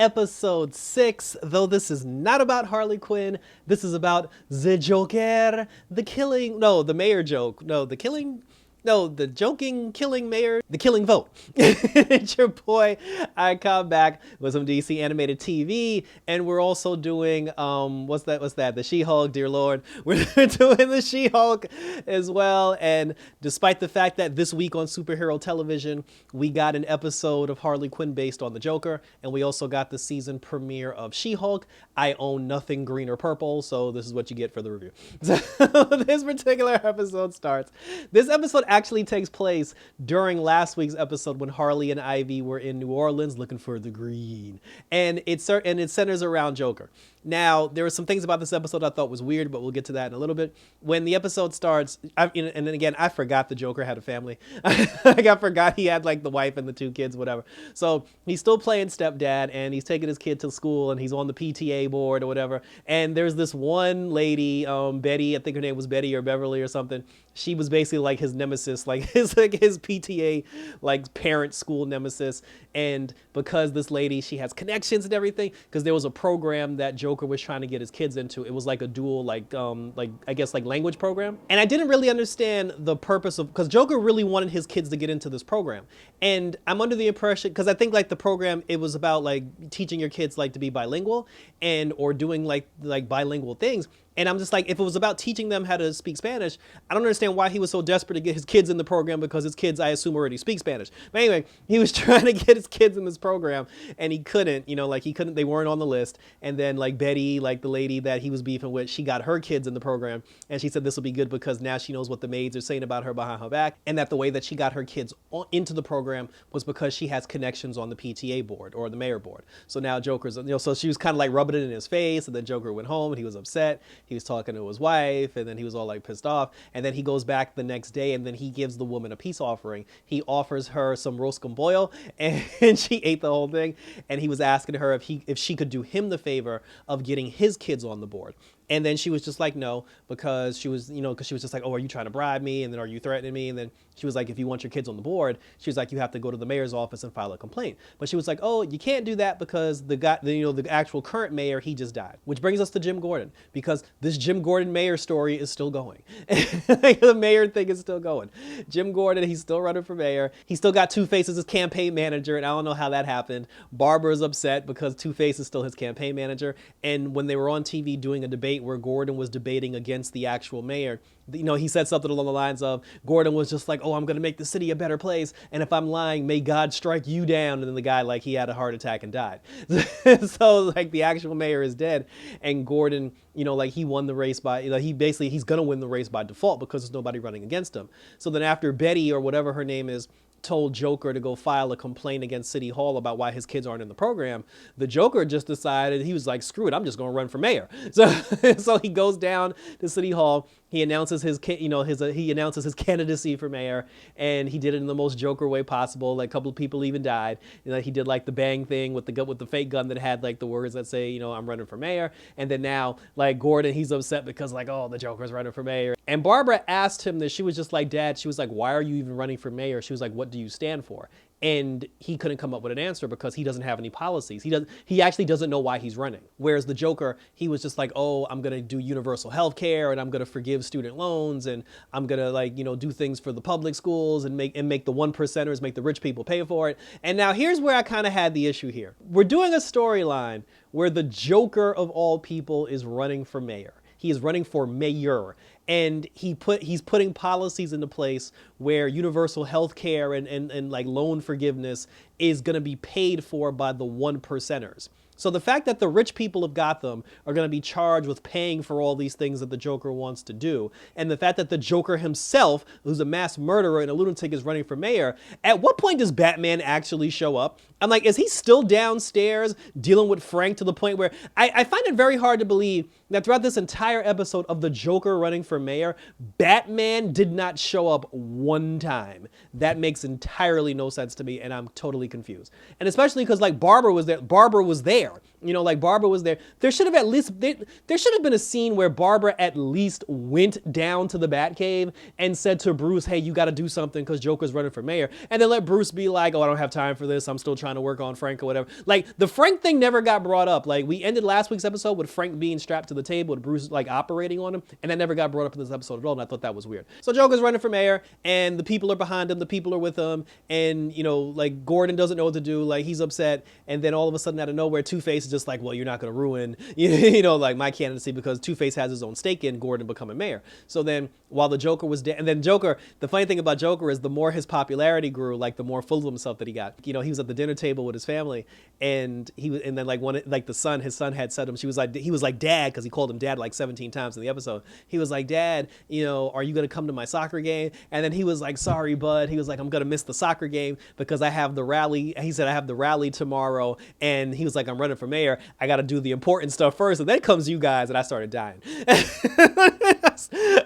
episode 6, though this is not about Harley Quinn. This is about the Joker, the mayor joke. The joking, killing mayor, the killing vote. It's your boy, I come back with some DC animated TV, and we're also doing, what's that? The She-Hulk, dear Lord. We're doing the She-Hulk as well, and despite the fact that this week on superhero television, we got an episode of Harley Quinn based on the Joker, and we also got the season premiere of She-Hulk. I own nothing green or purple, so this is what you get for the review. So this particular episode starts. This episode actually takes place during last week's episode when Harley and Ivy were in New Orleans looking for the green, and it centers around Joker. Now, there were some things about this episode I thought was weird, but we'll get to that in a little bit. When the episode starts, and then again, I forgot the Joker had a family. I forgot he had like the wife and the 2 kids, whatever. So he's still playing stepdad, and he's taking his kid to school, and he's on the PTA board or whatever. And there's this one lady, Betty, I think her name was Betty or Beverly or something. She was basically like his nemesis, like his PTA, like parent school nemesis. And because this lady, she has connections and everything, because there was a program that Joker was trying to get his kids into. It was like a dual, I guess language program. And I didn't really understand the purpose of, because Joker really wanted his kids to get into this program. And I'm under the impression, because I think like the program, it was about like teaching your kids like to be bilingual or doing like bilingual things. And I'm just like, if it was about teaching them how to speak Spanish, I don't understand why he was so desperate to get his kids in the program, because his kids, I assume, already speak Spanish. But anyway, he was trying to get his kids in this program, and he couldn't, they weren't on the list. And then like Betty, like the lady that he was beefing with, she got her kids in the program, and she said this will be good because now she knows what the maids are saying about her behind her back, and that the way that she got her kids into the program was because she has connections on the PTA board or the mayor board. So now Joker's, so she was kind of like rubbing it in his face, and then Joker went home and he was upset. He was talking to his wife, and then he was all like pissed off, and then he goes back the next day, and then he gives the woman a peace offering. He offers her some roast con pollo, and she ate the whole thing, and he was asking her if she could do him the favor of getting his kids on the board. And then she was just like, no, because she was just like, oh, are you trying to bribe me? And then are you threatening me? And then she was like, if you want your kids on the board, she was like, you have to go to the mayor's office and file a complaint. But she was like, oh, you can't do that because the actual current mayor, he just died. Which brings us to Jim Gordon, because this Jim Gordon mayor story is still going. The mayor thing is still going. Jim Gordon, he's still running for mayor. He still got Two-Face as his campaign manager, and I don't know how that happened. Barbara's upset because Two-Face is still his campaign manager. And when they were on TV doing a debate where Gordon was debating against the actual mayor, he said something along the lines of, Gordon was just like, oh, I'm going to make the city a better place, and if I'm lying, may God strike you down. And then the guy, like, he had a heart attack and died. So like the actual mayor is dead, and Gordon, he won the race by, he's going to win the race by default because there's nobody running against him. So then after Betty, or whatever her name is, told Joker to go file a complaint against City Hall about why his kids aren't in the program, the Joker just decided, he was like, screw it, I'm just going to run for mayor. So he goes down to City Hall. He announces his candidacy for mayor, and he did it in the most Joker way possible. Like a couple of people even died. He did like the bang thing with the fake gun that had like the words that say, I'm running for mayor. And then now like Gordon, he's upset because like, oh, the Joker's running for mayor. And Barbara asked him this. She was just like, Dad, she was like, why are you even running for mayor? She was like, what do you stand for? And he couldn't come up with an answer because he doesn't have any policies. He actually doesn't know why he's running. Whereas the Joker, he was just like, oh, I'm going to do universal health care, and I'm going to forgive student loans, and I'm going to do things for the public schools and make the 1%ers, make the rich people pay for it. And now here's where I kind of had the issue here. We're doing a storyline where the Joker of all people is running for mayor. He is running for mayor. And he's putting policies into place where universal health care and like loan forgiveness is going to be paid for by the 1%ers. So the fact that the rich people of Gotham are going to be charged with paying for all these things that the Joker wants to do, and the fact that the Joker himself, who's a mass murderer and a lunatic, is running for mayor, at what point does Batman actually show up? I'm like, is he still downstairs dealing with Frank to the point where I find it very hard to believe that throughout this entire episode of the Joker running for mayor, Batman did not show up one time. That makes entirely no sense to me, and I'm totally confused. And especially because like Barbara was there. Like Barbara was there. There should have there should have been a scene where Barbara at least went down to the Batcave and said to Bruce, hey, you got to do something because Joker's running for mayor. And then let Bruce be like, oh, I don't have time for this. I'm still trying to work on Frank or whatever. Like the Frank thing never got brought up. Like we ended last week's episode with Frank being strapped to the table with Bruce like operating on him. And that never got brought up in this episode at all. And I thought that was weird. So Joker's running for mayor and the people are behind him. The people are with him. And, like Gordon doesn't know what to do. Like he's upset. And then all of a sudden out of nowhere, Two-Face is just like, well, you're not going to ruin, like my candidacy because Two-Face has his own stake in Gordon becoming mayor. So then while the Joker was dead, and then Joker, the funny thing about Joker is the more his popularity grew, like the more full of himself that he got. He was at the dinner table with his family and then like his son had said to him, he was like, Dad, because he called him Dad like 17 times in the episode. He was like, Dad, are you going to come to my soccer game? And then he was like, sorry, bud. He was like, I'm going to miss the soccer game because I have the rally. He said, I have the rally tomorrow. And he was like, I'm running for mayor. I got to do the important stuff first. And then comes you guys. And I started dying.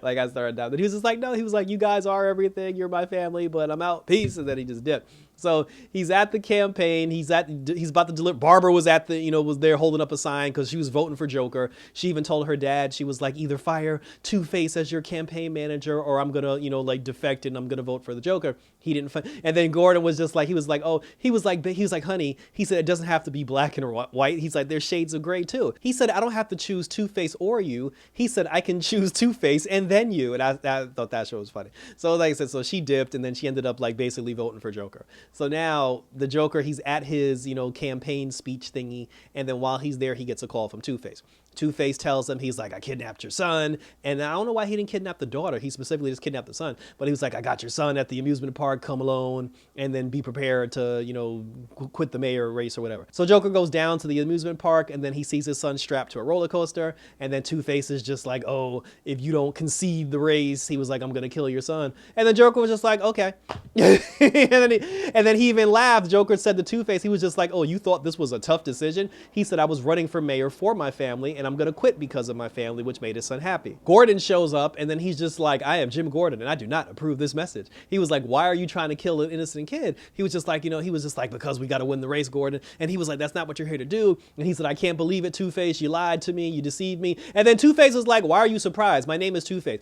Like I started dying. But he was just like, no, he was like, you guys are everything. You're my family, but I'm out. Peace. And then he just dipped. So he's at the campaign. He's about to deliver. Barbara was at was there holding up a sign because she was voting for Joker. She even told her dad, she was like, either fire Two-Face as your campaign manager or I'm going to, like defect and I'm going to vote for the Joker. He didn't. And then Gordon was just like, he was like, honey, he said, it doesn't have to be black and white. He's like, there's shades of gray too. He said, I don't have to choose Two-Face or you. He said, I can choose Two-Face and then you. And I thought that show was funny. So like I said, so she dipped and then she ended up like basically voting for Joker. So now the Joker, he's at his, campaign speech thingy. And then while he's there, he gets a call from Two-Face. Two-Face tells him, he's like, I kidnapped your son. And I don't know why he didn't kidnap the daughter. He specifically just kidnapped the son. But he was like, I got your son at the amusement park. Come alone and then be prepared to, quit the mayor race or whatever. So Joker goes down to the amusement park and then he sees his son strapped to a roller coaster. And then Two-Face is just like, oh, if you don't concede the race, he was like, I'm going to kill your son. And then Joker was just like, okay. and then he even laughed. Joker said to Two-Face, he was just like, oh, you thought this was a tough decision? He said, I was running for mayor for my family and I'm going to quit because of my family, which made his son happy. Gordon shows up and then he's just like, I am Jim Gordon and I do not approve this message. He was like, why are you trying to kill an innocent kid? He was just like, because we got to win the race, Gordon. And he was like, that's not what you're here to do. And he said, I can't believe it, Two-Face. You lied to me. You deceived me. And then Two-Face was like, why are you surprised? My name is Two-Face.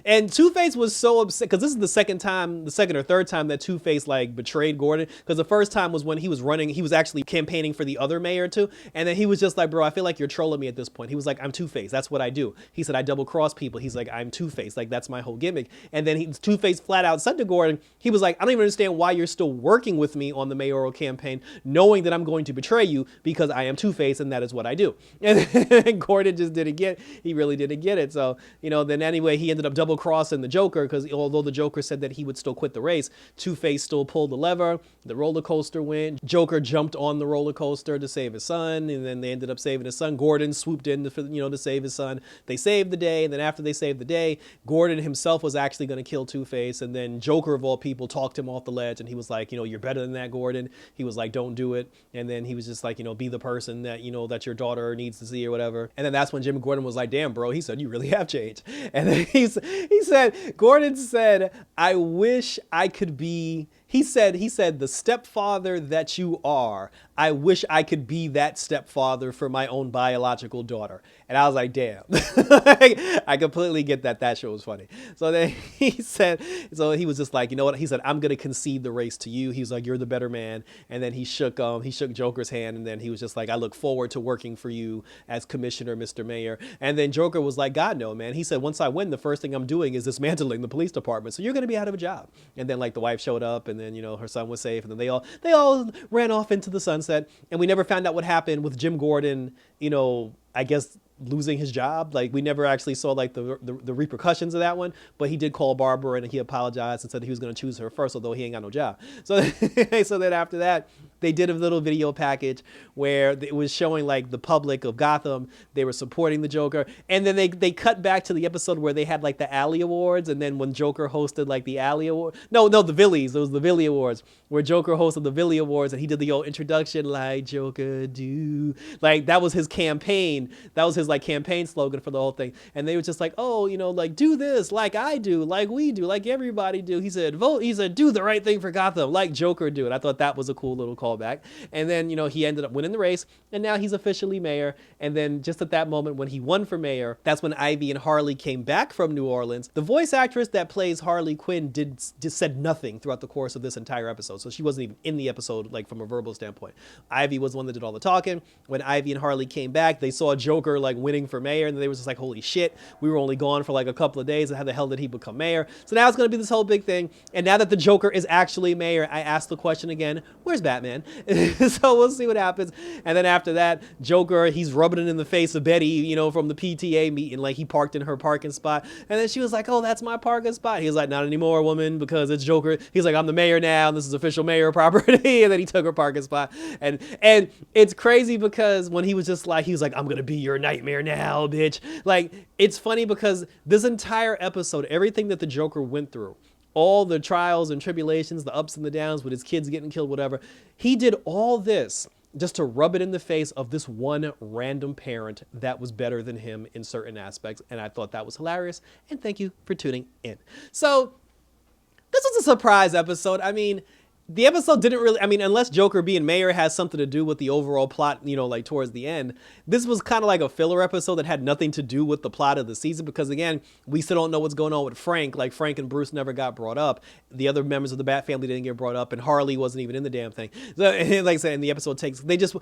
And Two-Face was so upset because this is the second or third time that Two-Face like betrayed Gordon. Because the first time was when he was actually campaigning for the other mayor too. And then he was just like, bro, I feel like you're trolling me at this point. He was like, I'm Two-Face. That's what I do. He said, I double cross people. He's like, I'm Two-Face. Like, that's my whole gimmick. And then Two-Face flat out said to Gordon, he was like, I don't even understand why you're still working with me on the mayoral campaign, knowing that I'm going to betray you because I am Two-Face and that is what I do. And Gordon just didn't get it. He really didn't get it. So, then anyway, he ended up double crossing the Joker because although the Joker said that he would still quit the race, Two-Face still pulled the lever. The roller coaster went. Joker jumped on the roller coaster to save his son. And then they ended up saving his son. Gordon swooped in to save his son. They saved the day. And then after they saved the day, Gordon himself was actually going to kill Two-Face. And then Joker of all people talked him off the ledge. And he was like, you're better than that, Gordon. He was like, don't do it. And then he was just like, be the person that, that your daughter needs to see or whatever. And then that's when Jim Gordon was like, damn, bro. He said, you really have changed. And then Gordon said, I wish I could be, he said, the stepfather that you are, I wish I could be that stepfather for my own biological daughter. And I was like, damn. I completely get that. That show was funny. So then he was just like, you know what? He said, I'm going to concede the race to you. He was like, you're the better man. And then he shook Joker's hand. And then he was just like, I look forward to working for you as commissioner, Mr. Mayor. And then Joker was like, God, no, man. He said, once I win, the first thing I'm doing is dismantling the police department. So you're going to be out of a job. And then like the wife showed up and then, her son was safe. And then they all ran off into the sunset. And we never found out what happened with Jim Gordon, I guess losing his job. Like we never actually saw like the repercussions of that one, but he did call Barbara and he apologized and said he was going to choose her first, although he ain't got no job. So then after that, they did a little video package where it was showing like the public of Gotham. They were supporting the Joker. And then they cut back to the episode where they had like the Alley Awards. And then when Joker hosted like the Alley Award, the Villies, it was the Villy Awards where Joker hosted the Villy Awards and he did the old introduction like Joker do. Like that was his campaign. That was his like campaign slogan for the whole thing. And they were just like, oh, like do this like I do, like we do, like everybody do. He said, vote. He said, do the right thing for Gotham like Joker do. And I thought that was a cool little call callback. And then, you know, he ended up winning the race, and now he's officially mayor. And then just at that moment when he won for mayor, that's when Ivy and Harley came back from New Orleans. The voice actress that plays Harley Quinn just said nothing throughout the course of this entire episode. So she wasn't even in the episode, like from a verbal standpoint. Ivy was the one that did all the talking. When Ivy and Harley came back, they saw Joker like winning for mayor, and they were just like, holy shit, we were only gone for like a couple of days, and how the hell did he become mayor? So now it's going to be this whole big thing. And now that the Joker is actually mayor, I asked the question again, where's Batman? So we'll see what happens. And then after that, Joker, he's rubbing it in the face of Betty, you know, from the PTA meeting, like he parked in her parking spot. And then she was like, oh, that's my parking spot. He was like, not anymore, woman, because it's Joker. He's like, I'm the mayor now, and this is official mayor property. And then he took her parking spot. And it's crazy because when he was just like, he was like, I'm going to be your nightmare now, bitch. Like, it's funny because this entire episode, everything that the Joker went through, all the trials and tribulations, the ups and the downs with his kids getting killed, whatever, he did all this just to rub it in the face of this one random parent that was better than him in certain aspects. And I thought that was hilarious. And thank you for tuning in. So this was a surprise episode. I mean, the episode didn't really, I mean, unless Joker being mayor has something to do with the overall plot, you know, like towards the end, this was kind of like a filler episode that had nothing to do with the plot of the season, because again, we still don't know what's going on with Frank. Like, Frank and Bruce never got brought up. The other members of the Bat family didn't get brought up, and Harley wasn't even in the damn thing. So, like I said, and the episode takes, it was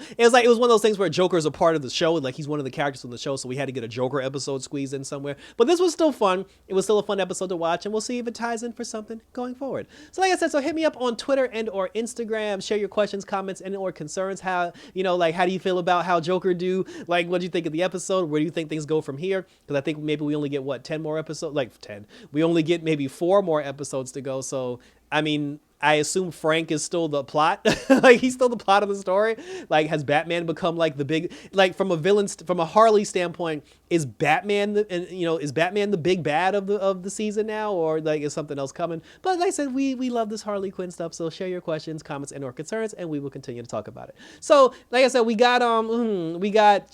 one of those things where Joker's a part of the show, like he's one of the characters on the show, so we had to get a Joker episode squeezed in somewhere. But this was still fun. It was still a fun episode to watch, and we'll see if it ties in for something going forward. So like I said, so hit me up on Twitter and or Instagram. Share your questions, comments, and or concerns. How, you know, like, how do you feel about how Joker do? Like, what do you think of the episode? Where do you think things go from here? Because I think maybe we only get, what, 10 more episodes? Like, 10. We only get maybe 4 more episodes to go. So, I mean, I assume Frank is still the plot. Like, he's still the plot of the story. Like, has Batman become like the big, like, from a Harley standpoint, is Batman the big bad of the season now, or like is something else coming? But like I said, we love this Harley Quinn stuff. So share your questions, comments, and or concerns, and we will continue to talk about it. So like I said, we got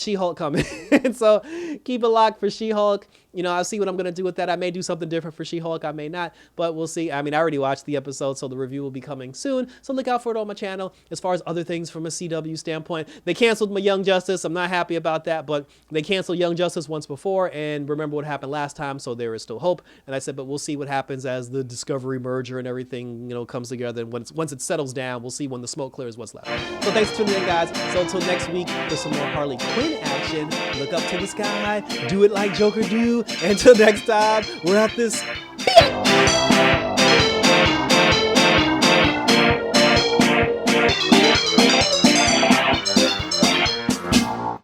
She-Hulk coming. So keep it locked for She-Hulk. You know, I'll see what I'm going to do with that. I may do something different for She-Hulk. I may not, but we'll see. I mean, I already watched the episode, so the review will be coming soon. So look out for it on my channel. As far as other things from a CW standpoint, they canceled my Young Justice. I'm not happy about that, but they canceled Young Justice once before, and remember what happened last time, so there is still hope. And I said, but we'll see what happens as the Discovery merger and everything, you know, comes together. And once it settles down, we'll see when the smoke clears what's left. So thanks for tuning in, guys. So until next week for some more Harley Quinn action, look up to the sky, do it like Joker do. Until next time, we're at this.